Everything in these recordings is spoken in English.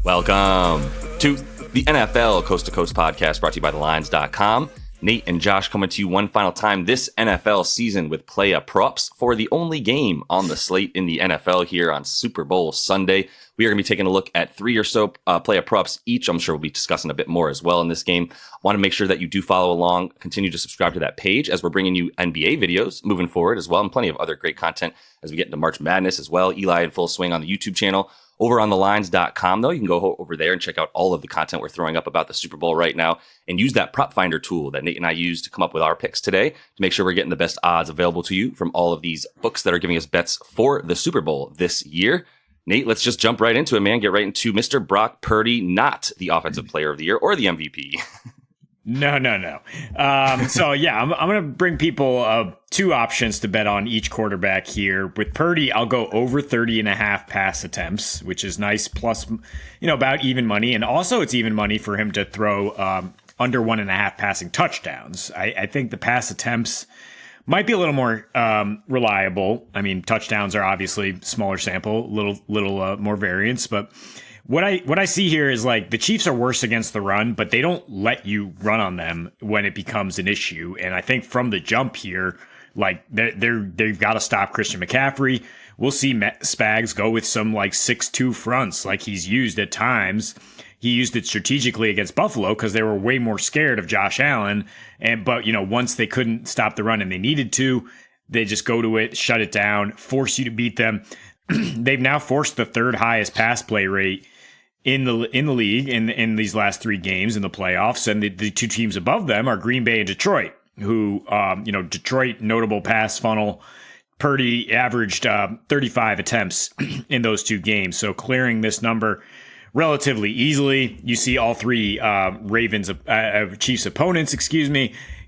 Welcome to the NFL Coast to Coast podcast brought to you by thelines.com. Nate and Josh coming to you one final time this NFL season with playa props for the only game on the slate in the NFL here on Super Bowl Sunday. We are going to be taking a look at 3 or so playa props each. I'm sure we'll be discussing a bit more as well in this game. Want to make sure that you do follow along, continue to subscribe to that page as we're bringing you NBA videos moving forward as well, and plenty of other great content as we get into March Madness as well. Eli in full swing on the YouTube channel. Over on thelines.com, though, you can go over there and check out all of the content we're throwing up about the Super Bowl right now and use that prop finder tool that Nate and I use to come up with our picks today to make sure we're getting the best odds available to you from all of these books that are giving us bets for the Super Bowl this year. Nate, let's just jump right into it, man. Get right into Mr. Brock Purdy, not the Offensive Player of the Year or the MVP. No. So, yeah, I'm going to bring people 2 options to bet on each quarterback here. With Purdy, I'll go over 30.5 pass attempts, which is nice, plus, about even money. And also it's even money for him to throw under 1.5 passing touchdowns. I think the pass attempts might be a little more reliable. I mean, touchdowns are obviously smaller sample, little more variance, but what I see here is like the Chiefs are worse against the run, but they don't let you run on them when it becomes an issue. And I think from the jump here, like they've got to stop Christian McCaffrey. We'll see Spags go with some like 6-2 fronts like he's used at times. He used it strategically against Buffalo because they were way more scared of Josh Allen. But once they couldn't stop the run and they needed to, they just go to it, shut it down, force you to beat them. They've now forced the 3rd highest pass play rate in the league in these last 3 games in the playoffs, and the 2 teams above them are Green Bay and Detroit, who Detroit notable pass funnel. Purdy averaged 35 attempts in those 2 games, so clearing this number relatively easily. You see all 3 Chiefs opponents,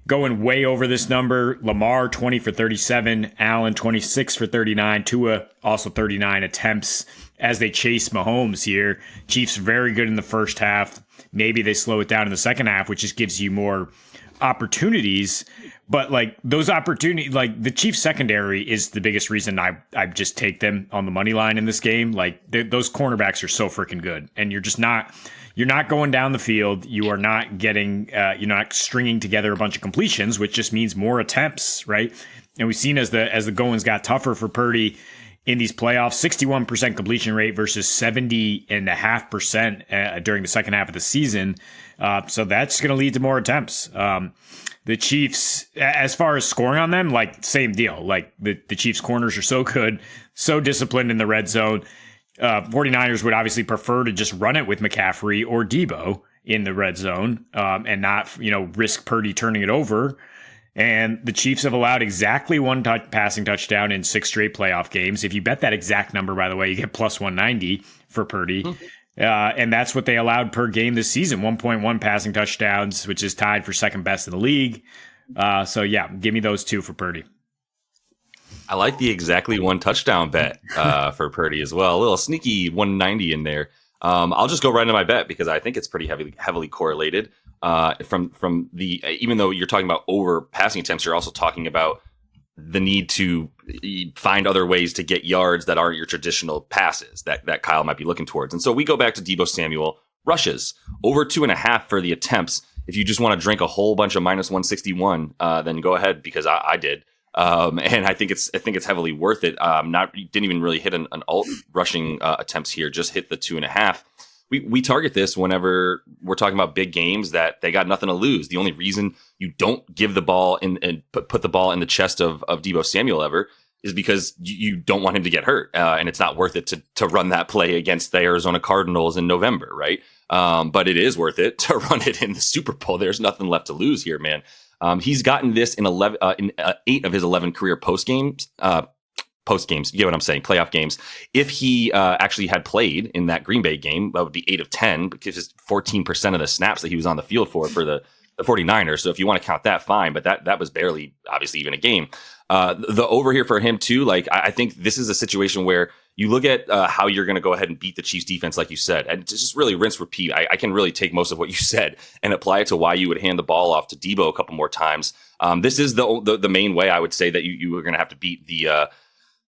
going way over this number. Lamar 20 for 37, Allen 26 for 39, Tua also 39 attempts as they chase Mahomes here. Chiefs very good in the first half. Maybe they slow it down in the second half, which just gives you more opportunities. But like those opportunities, like the Chiefs secondary is the biggest reason I just take them on the money line in this game. Like those cornerbacks are so freaking good, and you're not going down the field. You are not getting, you're not stringing together a bunch of completions, which just means more attempts, right? And we've seen as the goings got tougher for Purdy in these playoffs, 61% completion rate versus 70.5% during the second half of the season. So that's going to lead to more attempts. The Chiefs, as far as scoring on them, like same deal. Like the Chiefs corners are so good, so disciplined in the red zone. 49ers would obviously prefer to just run it with McCaffrey or Debo in the red zone and not, risk Purdy turning it over. And the Chiefs have allowed exactly 1 passing touchdown in 6 straight playoff games. If you bet that exact number, by the way, you get plus 190 for Purdy. And that's what they allowed per game this season, 1.1 passing touchdowns, which is tied for second best in the league. So, yeah, give me those 2 for Purdy. I like the exactly 1 touchdown bet for Purdy as well. A little sneaky 190 in there. I'll just go right into my bet because I think it's pretty heavily correlated. From the, even though you're talking about over passing attempts, you're also talking about the need to find other ways to get yards that aren't your traditional passes that Kyle might be looking towards. And so we go back to Deebo Samuel rushes over 2.5 for the attempts. If you just want to drink a whole bunch of minus 161, then go ahead because I did. And I think it's heavily worth it. Didn't even really hit an alt rushing attempts here, just hit the 2.5. We target this whenever we're talking about big games that they got nothing to lose. The only reason you don't give the ball and put the ball in the chest of Deebo Samuel ever is because you don't want him to get hurt. And it's not worth it to run that play against the Arizona Cardinals in November, right? But it is worth it to run it in the Super Bowl. There's nothing left to lose here, man. He's gotten this in 8 of his 11 career post games, you get what I'm saying, playoff games. If he actually had played in that Green Bay game, that would be 8 of 10 because it's 14% of the snaps that he was on the field for the 49ers. So if you want to count that, fine. But that was barely, obviously, even a game. The over here for him, too, like I think this is a situation where you look at how you're going to go ahead and beat the Chiefs defense, like you said, and just really rinse, repeat. I can really take most of what you said and apply it to why you would hand the ball off to Debo a couple more times. This is the main way I would say that you are going to have to beat the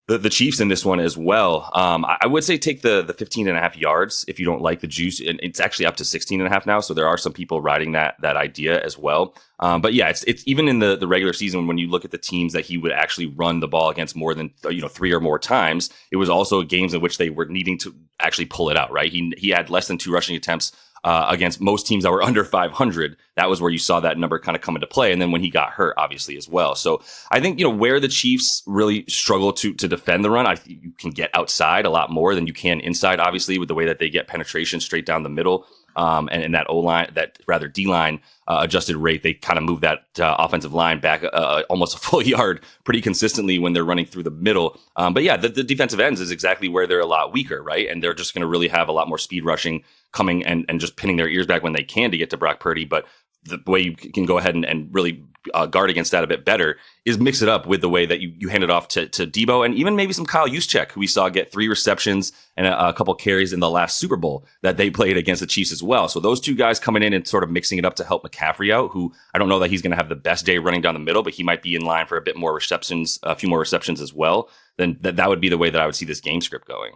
the Chiefs in this one as well. I would say take the 15.5 yards if you don't like the juice. And it's actually up to 16.5 now. So there are some people riding that idea as well. But yeah, it's even in the regular season, when you look at the teams that he would actually run the ball against more than 3 or more times, it was also games in which they were needing to actually pull it out, right? He had less than 2 rushing attempts against most teams that were under 500. That was where you saw that number kind of come into play. And then when he got hurt, obviously, as well. So I think, where the Chiefs really struggle to defend the run, I think you can get outside a lot more than you can inside, obviously, with the way that they get penetration straight down the middle. And that O-line, that rather D-line adjusted rate, they kind of move that offensive line back almost a full yard pretty consistently when they're running through the middle. But yeah, the defensive ends is exactly where they're a lot weaker, right? And they're just going to really have a lot more speed rushing coming and just pinning their ears back when they can to get to Brock Purdy. But the way you can go ahead and really guard against that a bit better is mix it up with the way that you hand it off to Debo, and even maybe some Kyle Juszczyk, who we saw get 3 receptions and a couple carries in the last Super Bowl that they played against the Chiefs as well. So those two guys coming in and sort of mixing it up to help McCaffrey out, who I don't know that he's going to have the best day running down the middle, but he might be in line for a bit more receptions, a few more receptions as well. Then that would be the way that I would see this game script going.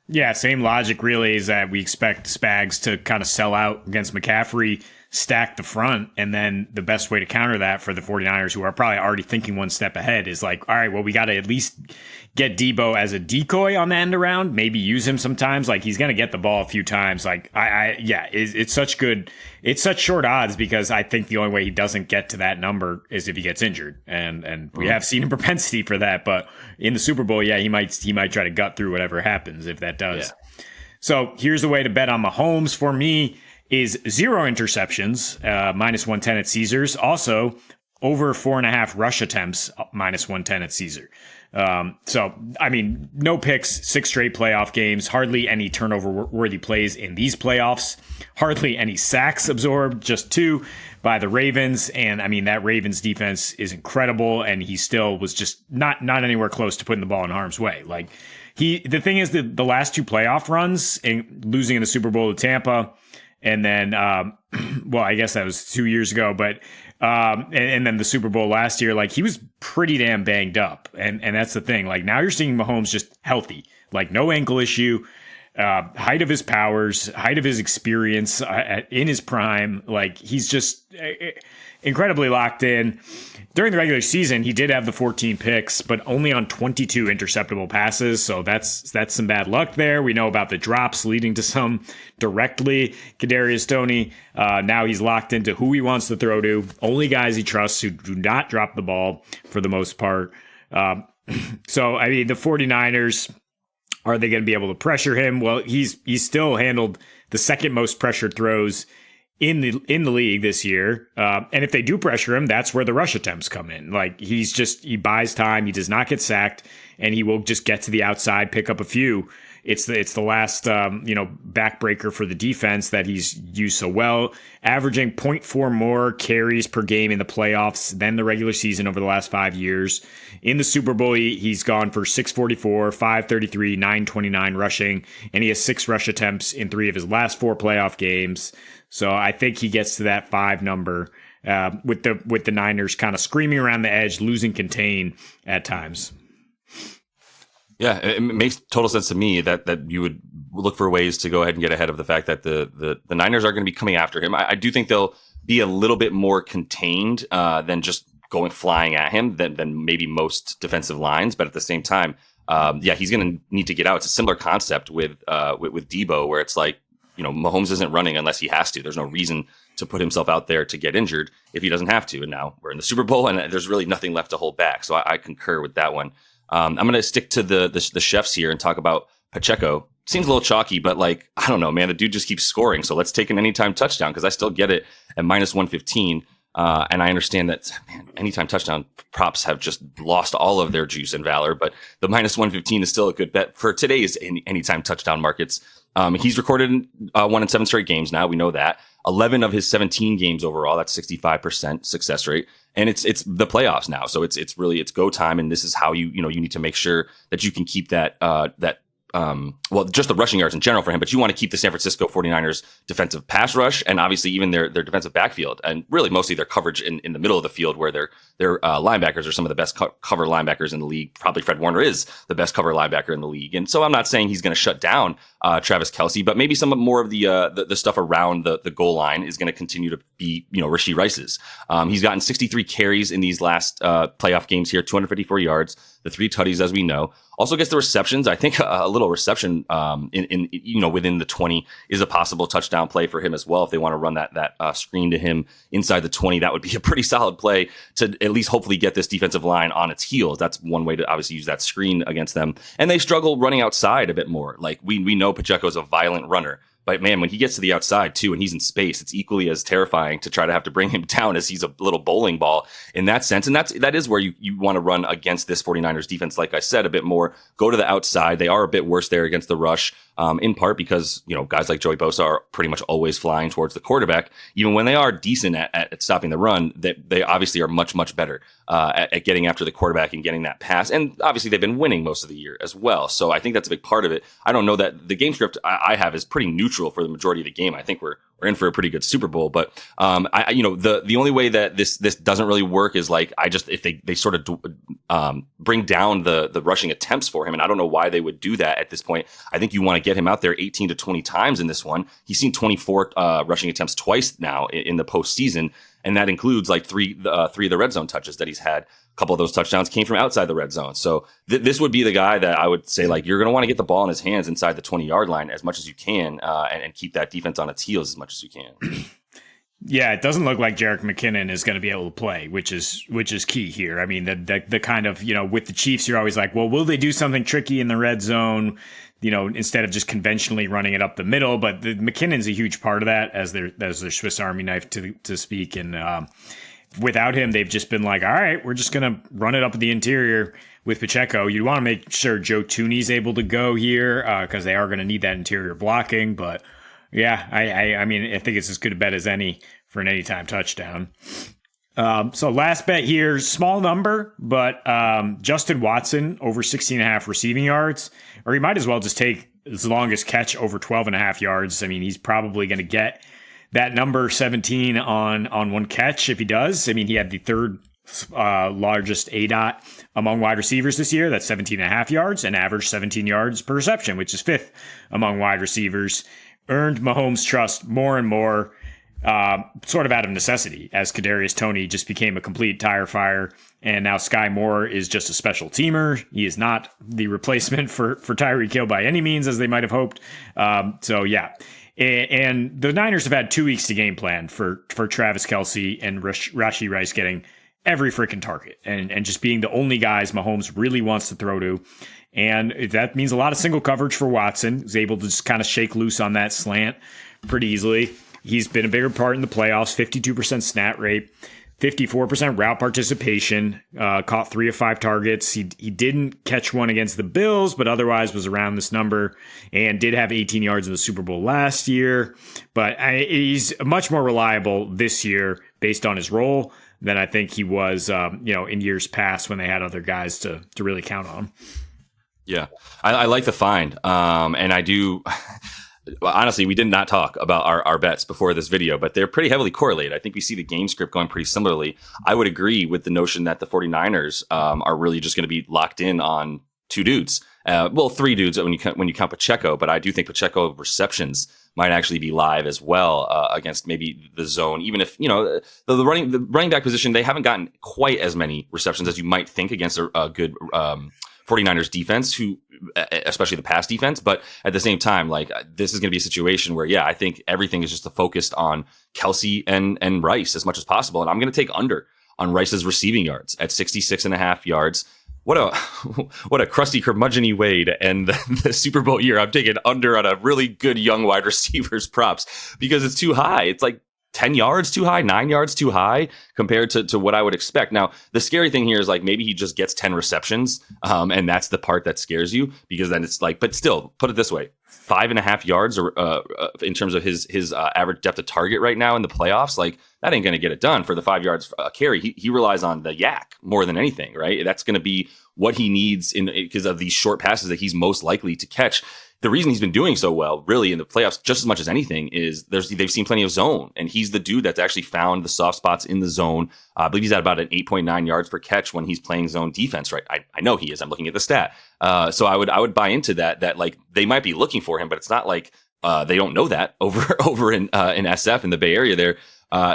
Yeah, same logic really, is that we expect Spags to kind of sell out against McCaffrey, stack the front, and then the best way to counter that for the 49ers, who are probably already thinking one step ahead, is like, all right, well, we got to at least get Debo as a decoy on the end around, maybe use him sometimes. Like, he's going to get the ball a few times. Like, it's such short odds, because I think the only way he doesn't get to that number is if he gets injured. And we have seen a propensity for that, but in the Super Bowl, yeah, he might try to gut through whatever happens if that does. Yeah. So here's the way to bet on Mahomes for me is 0 interceptions, minus 110 at Caesars. Also, over 4.5 rush attempts, minus 110 at Caesar. So, I mean, no picks, 6 straight playoff games, hardly any turnover-worthy plays in these playoffs, hardly any sacks absorbed, just 2 by the Ravens. And, I mean, that Ravens defense is incredible, and he still was just not anywhere close to putting the ball in harm's way. Like, the thing is that the last 2 playoff runs, and losing in the Super Bowl to Tampa, and then, well, I guess that was 2 years ago, but and then the Super Bowl last year, like, he was pretty damn banged up, and that's the thing. Like, now you're seeing Mahomes just healthy, like no ankle issue, height of his powers, height of his experience in his prime. Like, he's just incredibly locked in. During the regular season, he did have the 14 picks, but only on 22 interceptable passes. So that's some bad luck there. We know about the drops leading to some directly. Kadarius Toney, now he's locked into who he wants to throw to. Only guys he trusts who do not drop the ball for the most part. So, I mean, the 49ers, are they going to be able to pressure him? Well, he's still handled the second most pressured throws in the league this year. And if they do pressure him, that's where the rush attempts come in. Like, he buys time. He does not get sacked, and he will just get to the outside, pick up a few. It's the last, backbreaker for the defense that he's used so well, averaging 0.4 more carries per game in the playoffs than the regular season over the last 5 years. In the Super Bowl, he's gone for 644, 533, 929 rushing, and he has 6 rush attempts in 3 of his last 4 playoff games. So I think he gets to that 5 number with the Niners kind of screaming around the edge, losing contain at times. Yeah, it makes total sense to me that you would look for ways to go ahead and get ahead of the fact that the Niners are going to be coming after him. I do think they'll be a little bit more contained than just going flying at him than maybe most defensive lines. But at the same time, he's going to need to get out. It's a similar concept with Debo, where it's like, Mahomes isn't running unless he has to. There's no reason to put himself out there to get injured if he doesn't have to. And now we're in the Super Bowl, and there's really nothing left to hold back. So I concur with that one. I'm going to stick to the chefs here and talk about Pacheco. Seems a little chalky, but like, I don't know, man, the dude just keeps scoring. So let's take an anytime touchdown, because I still get it at minus 115. And I understand that, man, anytime touchdown props have just lost all of their juice and valor, but the minus 115 is still a good bet for today's anytime touchdown markets. He's recorded 1 in 7 straight games now. We know that. 11 of his 17 games overall. That's 65% success rate. And it's the playoffs now. So it's really go time. And this is how you need to make sure that you can keep that just the rushing yards in general for him, but you want to keep the San Francisco 49ers defensive pass rush and obviously even their defensive backfield and really mostly their coverage in the middle of the field where their linebackers are some of the best cover linebackers in the league. Probably Fred Warner is the best cover linebacker in the league. And so I'm not saying he's going to shut down Travis Kelce, but maybe some more of the stuff around the goal line is going to continue to be, Rashee Rice's. He's gotten 63 carries in these last playoff games here, 254 yards, the 3 tutties, as we know. Also gets the receptions. I think a little reception in within the 20 is a possible touchdown play for him as well. If they want to run that screen to him inside the 20, that would be a pretty solid play to at least hopefully get this defensive line on its heels. That's one way to obviously use that screen against them. And they struggle running outside a bit more. Like we know Pacheco's a violent runner. But man, when he gets to the outside too, and he's in space, it's equally as terrifying to try to have to bring him down as he's a little bowling ball in that sense. And that is where you want to run against this 49ers defense. Like I said, a bit more, go to the outside. They are a bit worse there against the rush, in part because, guys like Joey Bosa are pretty much always flying towards the quarterback. Even when they are decent at stopping the run, they obviously are much, much better at getting after the quarterback and getting that pass. And obviously they've been winning most of the year as well. So I think that's a big part of it. I don't know that the game script I have is pretty neutral for the majority of the game. I think we're in for a pretty good Super Bowl, but the only way that this doesn't really work is like if they sort of bring down the rushing attempts for him, and I don't know why they would do that at this point. I think you want to get him out there 18 to 20 times in this one. He's seen 24 rushing attempts twice now in the postseason, and that includes like three of the red zone touches that he's had. A couple of those touchdowns came from outside the red zone. So this would be the guy that I would say, like, you're going to want to get the ball in his hands inside the 20-yard line as much as you can and keep that defense on its heels as much as you can. Yeah, it doesn't look like Jerick McKinnon is going to be able to play, which is key here. I mean, the kind of, with the Chiefs, you're always like, well, will they do something tricky in the red zone, instead of just conventionally running it up the middle? But McKinnon's a huge part of that as their Swiss Army knife to speak. And without him, they've just been like, all right, we're just going to run it up the interior with Pacheco. You want to make sure Joe Thuney's able to go here because they are going to need that interior blocking. But yeah, I mean, I think it's as good a bet as any for an anytime touchdown. So last bet here, small number, but Justin Watson over 16.5 receiving yards, or he might as well just take his longest catch over 12.5 yards. I mean, he's probably going to get that number 17 on one catch if he does. I mean, he had the third largest ADOT among wide receivers this year. That's 17.5 yards and averaged 17 yards per reception, which is fifth among wide receivers. Earned Mahomes' trust more and more, sort of out of necessity, as Kadarius Toney just became a complete tire fire, and now Sky Moore is just a special teamer. He is not the replacement for Tyreek Hill by any means, as they might have hoped. So yeah. And the Niners have had 2 weeks to game plan for Travis Kelce and Rashee Rice getting every freaking target and just being the only guys Mahomes really wants to throw to. And that means a lot of single coverage for Watson. He's able to just kind of shake loose on that slant pretty easily. He's been a bigger part in the playoffs, 52% snap rate, 54% route participation, caught 3 of 5 targets. He didn't catch one against the Bills, but otherwise was around this number and did have 18 yards in the Super Bowl last year. But he's much more reliable this year based on his role than I think he was, in years past when they had other guys to really count on. Yeah, I like the find. And I do. Honestly, we did not talk about our bets before this video, but they're pretty heavily correlated. I think we see the game script going pretty similarly. I would agree with the notion that the 49ers are really just going to be locked in on 2 dudes. 3 dudes when you count Pacheco, but I do think Pacheco receptions might actually be live as well against maybe the zone. Even if, the running back position, they haven't gotten quite as many receptions as you might think against a good 49ers defense, who especially the pass defense. But at the same time, like, this is going to be a situation where, I think everything is just focused on Kelce and Rice as much as possible. And I'm going to take under on Rice's receiving yards at 66.5 yards. What a crusty curmudgeon-y Wade and the Super Bowl year. I'm taking under on a really good young wide receivers props because it's too high. It's like 10 yards too high, 9 yards too high compared to what I would expect. Now, the scary thing here is like maybe he just gets 10 receptions. And that's the part that scares you, because then it's like, but still, put it this way, 5.5 yards or in terms of his average depth of target right now in the playoffs, like that ain't going to get it done for the 5 yards carry. He relies on the yak more than anything, right? That's going to be what he needs because of these short passes that he's most likely to catch. The reason he's been doing so well, really, in the playoffs, just as much as anything, is they've seen plenty of zone, and he's the dude that's actually found the soft spots in the zone. I believe he's at about an 8.9 yards per catch when he's playing zone defense, right? I know he is. I'm looking at the stat, so I would buy into that. That like they might be looking for him, but it's not like they don't know that over in SF in the Bay Area there.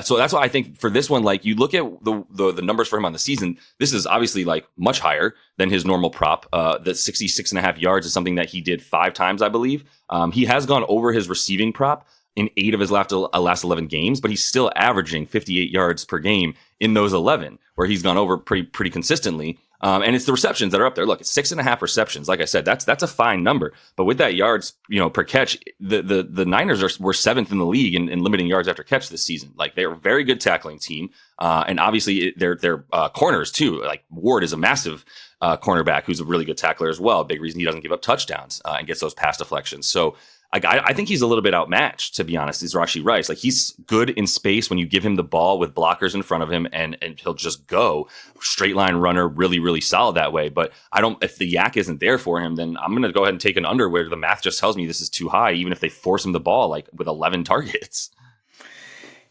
So that's why I think for this one, like you look at the numbers for him on the season, this is obviously like much higher than his normal prop. The 66.5 yards is something that he did 5 times, I believe. He has gone over his receiving prop in 8 of his last 11 games, but he's still averaging 58 yards per game in those 11, where he's gone over pretty consistently. And it's the receptions that are up there. Look, it's 6.5 receptions. Like I said, that's a fine number. But with that yards, per catch, the Niners were 7th in the league in limiting yards after catch this season. Like they're a very good tackling team, and obviously they're corners too. Like Ward is a massive cornerback who's a really good tackler as well. Big reason he doesn't give up touchdowns and gets those pass deflections. So I think he's a little bit outmatched, to be honest, is Rashee Rice. Like he's good in space when you give him the ball with blockers in front of him, and he'll just go straight line runner, really, really solid that way. But if the yak isn't there for him, then I'm going to go ahead and take an under where the math just tells me this is too high, even if they force him the ball like with 11 targets.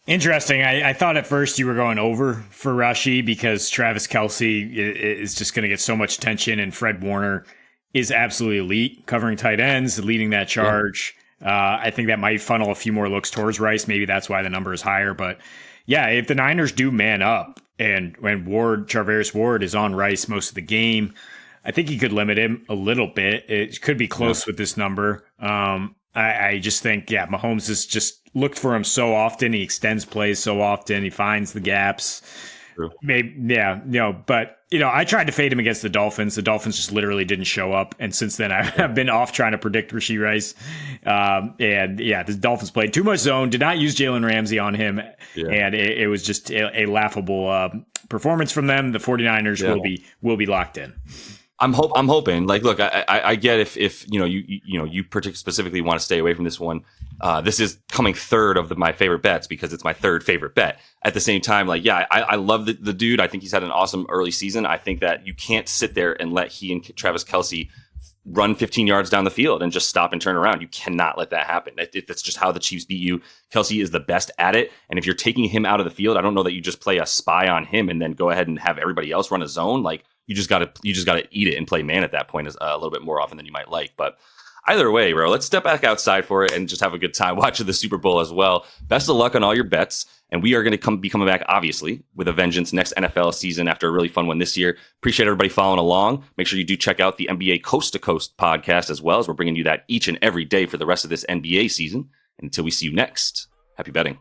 Interesting. I thought at first you were going over for Rashee because Travis Kelce is just going to get so much attention, and Fred Warner is absolutely elite covering tight ends, leading that charge. Yeah. I think that might funnel a few more looks towards Rice. Maybe that's why the number is higher. But yeah, if the Niners do man up and when Charvarius Ward is on Rice most of the game, I think he could limit him a little bit. It could be close with this number. I just think, Mahomes has just looked for him so often. He extends plays so often. He finds the gaps. True. Maybe, but I tried to fade him against the Dolphins. The Dolphins just literally didn't show up, and since then I've been off trying to predict Rashee Rice. The Dolphins played too much zone. Did not use Jalen Ramsey on him, and it was just a laughable performance from them. The 49ers will be locked in. I'm hoping. Like, look, I get if you particularly specifically want to stay away from this one. This is coming third of my favorite bets because it's my third favorite bet. At the same time, I love the dude. I think he's had an awesome early season. I think that you can't sit there and let he and Travis Kelce run 15 yards down the field and just stop and turn around. You cannot let that happen. That's just how the Chiefs beat you. Kelce is the best at it. And if you're taking him out of the field, I don't know that you just play a spy on him and then go ahead and have everybody else run a zone. Like you just gotta eat it and play man at that point a little bit more often than you might like. But either way, bro, let's step back outside for it and just have a good time watching the Super Bowl as well. Best of luck on all your bets. And we are going to be coming back, obviously, with a vengeance next NFL season after a really fun one this year. Appreciate everybody following along. Make sure you do check out the NBA Coast to Coast podcast as well, as we're bringing you that each and every day for the rest of this NBA season. And until we see you next, happy betting.